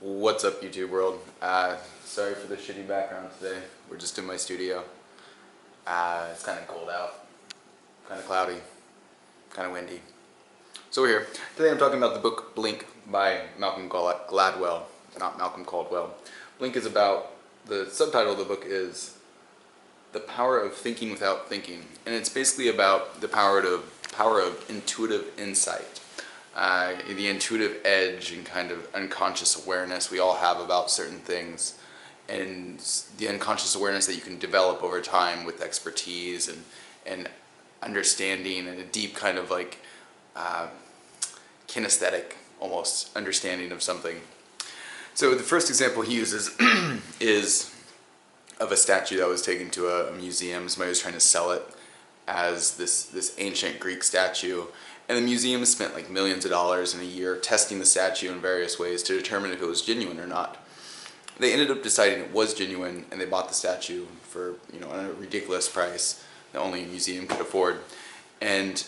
What's up, YouTube world? Sorry for the shitty background today. We're just in my studio. It's kind of cold out, kind of cloudy, kind of windy. So we're here. Today I'm talking about the book Blink by Malcolm Gladwell, not Malcolm Caldwell. Blink is about, the subtitle of the book is The Power of Thinking Without Thinking. And it's basically about the power of intuitive insight. The intuitive edge and kind of unconscious awareness we all have about certain things, and the unconscious awareness that you can develop over time with expertise and understanding and a deep kind of like kinesthetic almost understanding of something. So the first example he uses is of a statue that was taken to a museum. Somebody was trying to sell it as this ancient Greek statue. And the museum spent like millions of dollars in a year testing the statue in various ways to determine if it was genuine or not. They ended up deciding it was genuine, and they bought the statue for, a ridiculous price that only a museum could afford. And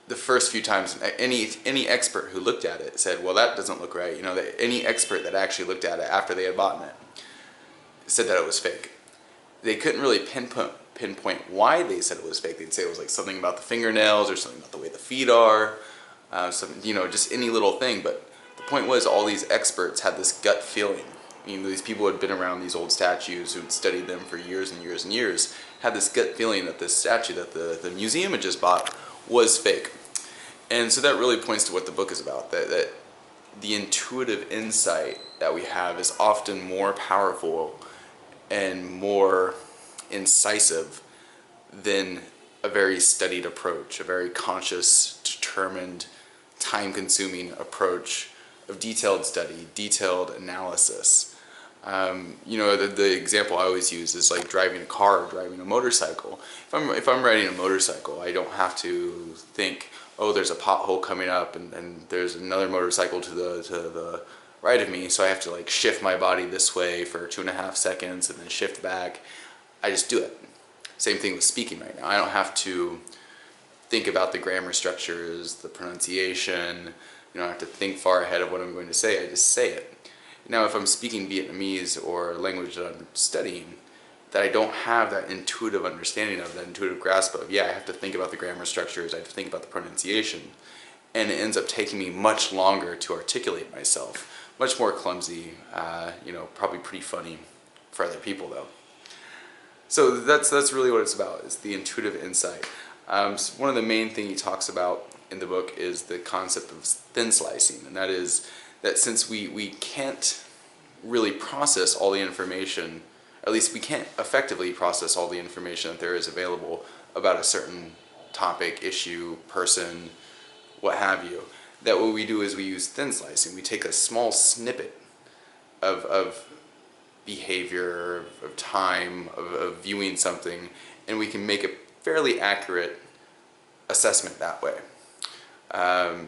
the first few times, any expert who looked at it said, well, that doesn't look right. Any expert that actually looked at it after they had bought it said that it was fake. They couldn't really pinpoint why they said it was fake. They'd say it was like something about the fingernails or something about the way the feet are, just any little thing. But the point was, all these experts had this gut feeling. These people who had been around these old statues, who had studied them for years and years and years, had this gut feeling that this statue that the museum had just bought was fake. And so that really points to what the book is about, that the intuitive insight that we have is often more powerful and more incisive than a very studied approach, a very conscious, determined, time-consuming approach of detailed study, detailed analysis. The example I always use is like driving a car or driving a motorcycle. If I'm riding a motorcycle, I don't have to think, oh, there's a pothole coming up and there's another motorcycle to the right of me, so I have to like shift my body this way for 2.5 seconds and then shift back. I just do it. Same thing with speaking right now. I don't have to think about the grammar structures, the pronunciation. I don't have to think far ahead of what I'm going to say. I just say it. Now, if I'm speaking Vietnamese or a language that I'm studying, that I don't have that intuitive understanding of, that intuitive grasp of, I have to think about the grammar structures, I have to think about the pronunciation, and it ends up taking me much longer to articulate myself. Much more clumsy, probably pretty funny for other people though. So that's really what it's about, is the intuitive insight. So one of the main things he talks about in the book is the concept of thin slicing, and that is that since we can't really process all the information, at least we can't effectively process all the information that there is available about a certain topic, issue, person, what have you, that what we do is we use thin slicing. We take a small snippet of behavior, of time, of viewing something, and we can make a fairly accurate assessment that way. Let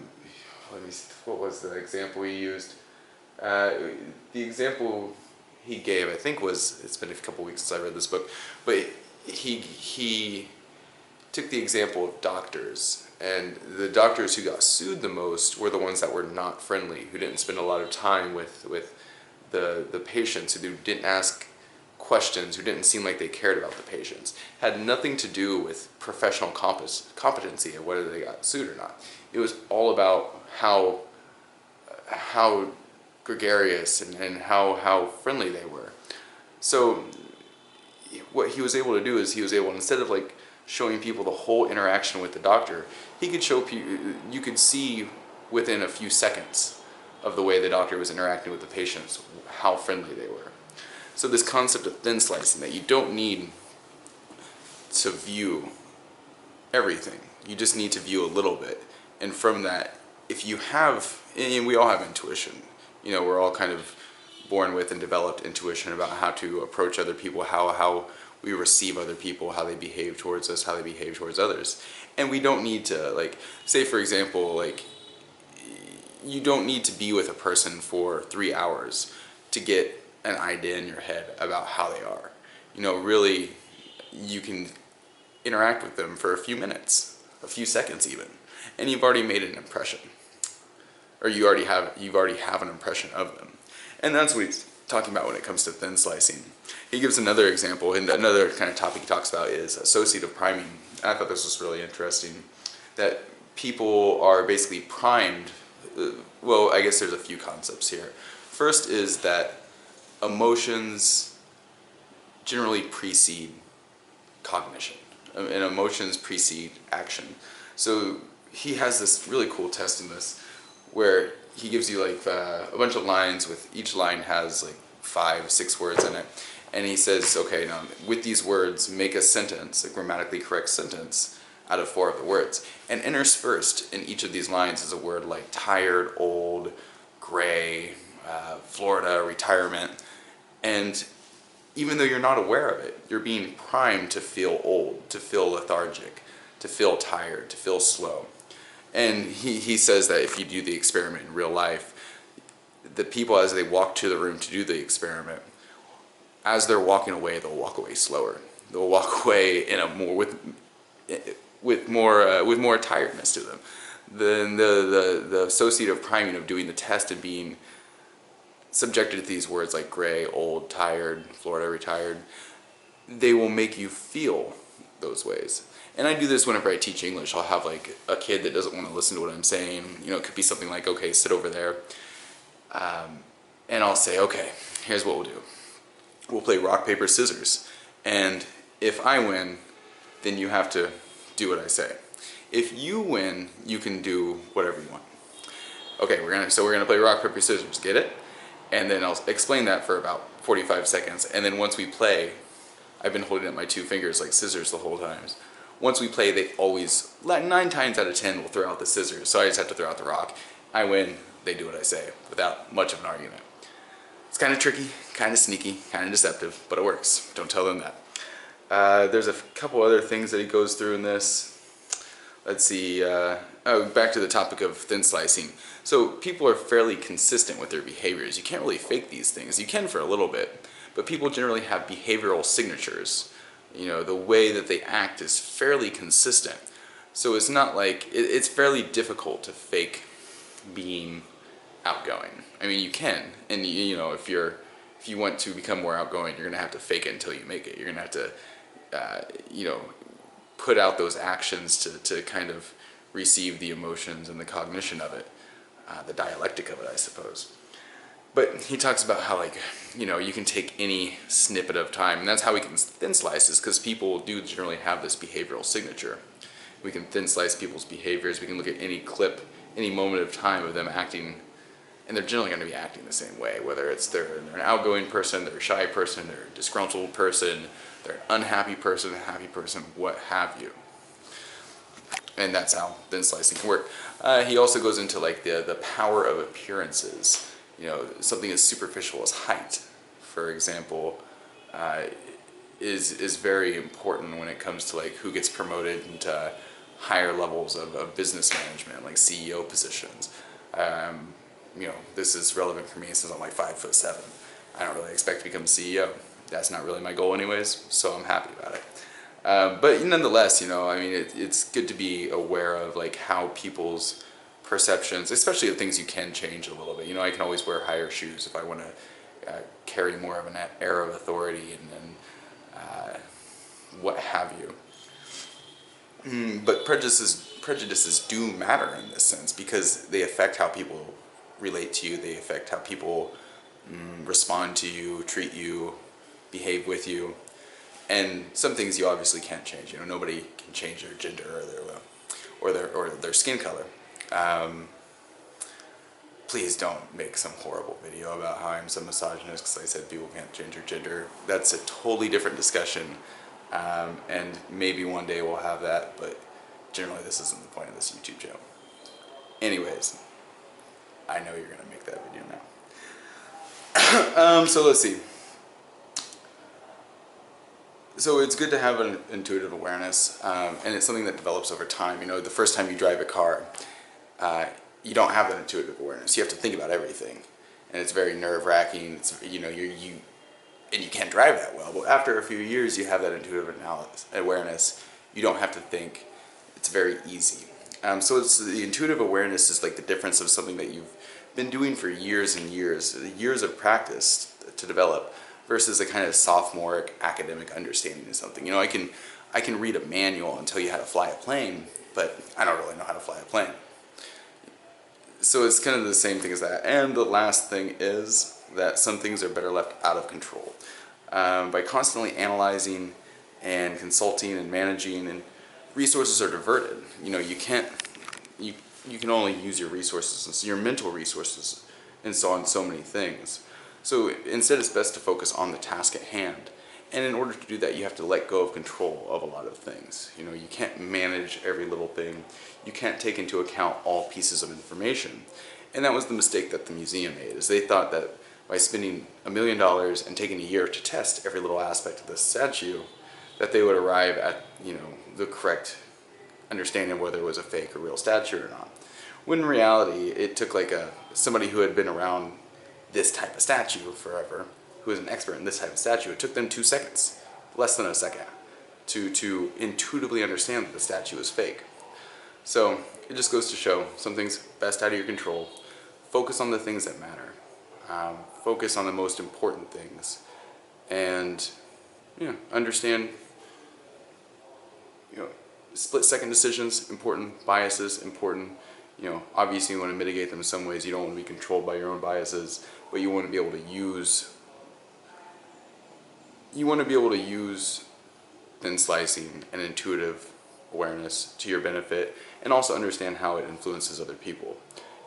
me see, what was the example he used? The example he gave, I think, was, it's been a couple weeks since I read this book, but he took the example of doctors, and the doctors who got sued the most were the ones that were not friendly, who didn't spend a lot of time with the patients, who didn't ask questions, who didn't seem like they cared about the patients. Had nothing to do with professional competency of whether they got sued or not. It was all about how gregarious and how friendly they were. So what he was able to do is he was able, instead of like showing people the whole interaction with the doctor, he could show people, you could see within a few seconds of the way the doctor was interacting with the patients how friendly they were. So this concept of thin slicing, that you don't need to view everything, you just need to view a little bit, and from that, if you have, and we all have intuition, we're all kind of born with and developed intuition about how to approach other people, how we receive other people, how they behave towards us, how they behave towards others. And we don't need to, like, say for example, like, you don't need to be with a person for 3 hours to get an idea in your head about how they are. Really, you can interact with them for a few minutes, a few seconds even, and you've already made an impression. or you've already have an impression of them. And that's what he's talking about when it comes to thin slicing. He gives another example, and another kind of topic he talks about is associative priming. And I thought this was really interesting, that people are basically primed. Well, I guess there's a few concepts here. First is that emotions generally precede cognition, and emotions precede action. So he has this really cool test in this, where he gives you like a bunch of lines, with each line has like 5, 6 words in it. And he says, okay, now with these words, make a sentence, a grammatically correct sentence, out of 4 of the words. And interspersed in each of these lines is a word like tired, old, gray, Florida, retirement. And even though you're not aware of it, you're being primed to feel old, to feel lethargic, to feel tired, to feel slow. And he says that if you do the experiment in real life, the people, as they walk to the room to do the experiment, as they're walking away, they'll walk away slower. They'll walk away in a more with more tiredness to them. The associative priming of doing the test and being subjected to these words like gray, old, tired, Florida, retired, they will make you feel those ways. And I do this whenever I teach English. I'll have like a kid that doesn't want to listen to what I'm saying. You know, it could be something like, okay, sit over there. And I'll say, okay, here's what we'll do. We'll play rock, paper, scissors. And if I win, then you have to do what I say. If you win, you can do whatever you want. Okay, we're gonna play rock, paper, scissors. Get it? And then I'll explain that for about 45 seconds. And then once we play, I've been holding up my 2 fingers like scissors the whole time. Once we play, they always, 9 times out of 10, will throw out the scissors. So I just have to throw out the rock. I win, they do what I say, without much of an argument. It's kind of tricky, kind of sneaky, kind of deceptive, but it works. Don't tell them that. There's a couple other things that he goes through in this. Let's see, back to the topic of thin slicing. So people are fairly consistent with their behaviors. You can't really fake these things. You can for a little bit, but people generally have behavioral signatures. You know, the way that they act is fairly consistent. So it's not like, it's fairly difficult to fake being outgoing. I mean, you can, and you know, if you want to become more outgoing, you're gonna have to fake it until you make it. You're gonna have to, you know, put out those actions to kind of receive the emotions and the cognition of it, the dialectic of it, I suppose. But he talks about how, like, you know, you can take any snippet of time, and that's how we can thin slice, is because people do generally have this behavioral signature. We can thin slice people's behaviors. We can look at any clip, any moment of time of them acting, and they're generally going to be acting the same way, whether it's they're an outgoing person, they're a shy person, they're a disgruntled person, they're an unhappy person, a happy person, what have you. And that's how thin slicing can work. He also goes into like the power of appearances. You know, something as superficial as height, for example, is very important when it comes to like who gets promoted into higher levels of business management, like CEO positions. You know, this is relevant for me since I'm like 5'7". I don't really expect to become CEO. That's not really my goal anyways, so I'm happy about it. But nonetheless, you know, I mean, it's good to be aware of like how people's perceptions, especially the things you can change a little bit. You know, I can always wear higher shoes if I want to carry more of an air of authority and what have you. But prejudices do matter in this sense, because they affect how people relate to you. They affect how people respond to you, treat you, behave with you. And some things you obviously can't change. You know, nobody can change their gender or their skin color. Please don't make some horrible video about how I'm some misogynist because I said people can't change their gender. That's a totally different discussion, and maybe one day we'll have that, but generally this isn't the point of this YouTube channel. Anyways, I know you're gonna make that video now. So let's see. So it's good to have an intuitive awareness, and it's something that develops over time. You know, the first time you drive a car, you don't have that intuitive awareness. You have to think about everything, and it's very nerve-wracking. It's, you know, and you can't drive that well. But after a few years, you have that intuitive awareness. You don't have to think. It's very easy. So it's the intuitive awareness is like the difference of something that you've been doing for years and years of practice to develop, versus a kind of sophomoric academic understanding of something. You know, I can read a manual and tell you how to fly a plane, but I don't really know how to fly a plane. So it's kind of the same thing as that. And the last thing is that some things are better left out of control. By constantly analyzing and consulting and managing, and resources are diverted. You know, you can only use your resources, your mental resources, and so on so many things. So instead, it's best to focus on the task at hand. And in order to do that, you have to let go of control of a lot of things. You know, you can't manage every little thing. You can't take into account all pieces of information. And that was the mistake that the museum made, is they thought that by spending $1 million and taking a year to test every little aspect of the statue, that they would arrive at, you know, the correct understanding of whether it was a fake or real statue or not. When in reality, it took like somebody who had been around this type of statue forever, who is an expert in this type of statue, it took them 2 seconds, less than a second, to intuitively understand that the statue is fake. So it just goes to show something's best out of your control. Focus on the things that matter. Focus on the most important things, and understand. Split-second decisions important, biases important. Obviously you want to mitigate them in some ways. You don't want to be controlled by your own biases, but you want to be able to use. Thin slicing and intuitive awareness to your benefit, and also understand how it influences other people,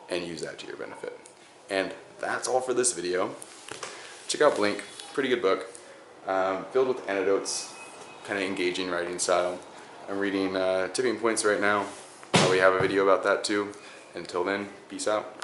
and use that to your benefit. And that's all for this video. Check out Blink, pretty good book, filled with anecdotes, kind of engaging writing style. I'm reading Tipping Points right now. We have a video about that too. Until then, peace out.